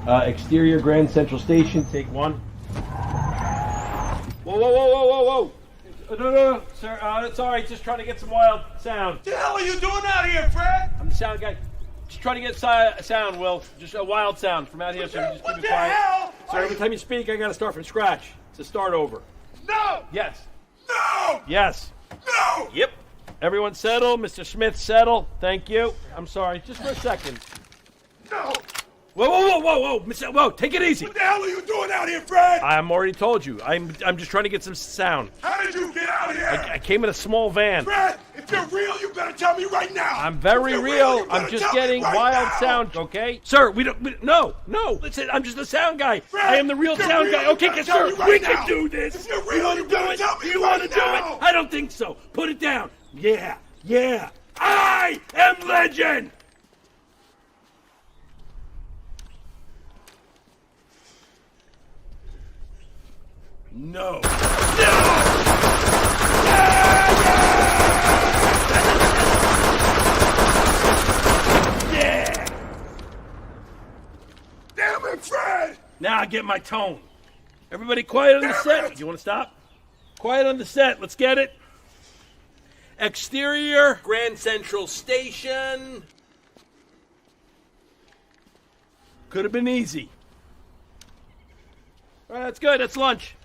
Exterior Grand Central Station, take one. Whoa, whoa, whoa, whoa, whoa, whoa. No, sir, it's all right. Just trying to get some wild sound. What the hell are you doing out here, Fred? I'm the sound guy. Just trying to get sound, Will. Just a wild sound from out here, so just keep it quiet. Hell? So every time you speak, I got to start from scratch. It's a start over. No! Yes. No! Yes. No! Yep. Everyone settle. Mr. Smith, settle. Thank you. I'm sorry. Just for a second. No! Whoa, whoa, whoa, whoa, whoa. Whoa, take it easy. What the hell are you doing out here, Fred? I'm already told you. I'm just trying to get some sound. How did you get out here? I came in a small van. Fred, if you're real, you better tell me right now. I'm very If you're real. you I'm better just tell me getting right wild now. sound, okay? Sir, no. Listen, I'm just a sound guy. Fred, I am the real if you're sound real, guy. you Okay, better yes, tell sir. me right We now. can do this. If you're You real, want you to do better it? tell me You right want to do now. it? I don't think so. Put it down. Yeah. I am legend. No. Yeah. Damn it, Fred! Now I get my tone. Everybody quiet on the Damn set. it. You want to stop? Quiet on the set. Let's get it. Exterior, Grand Central Station. Could have been easy. All right, that's good. That's lunch.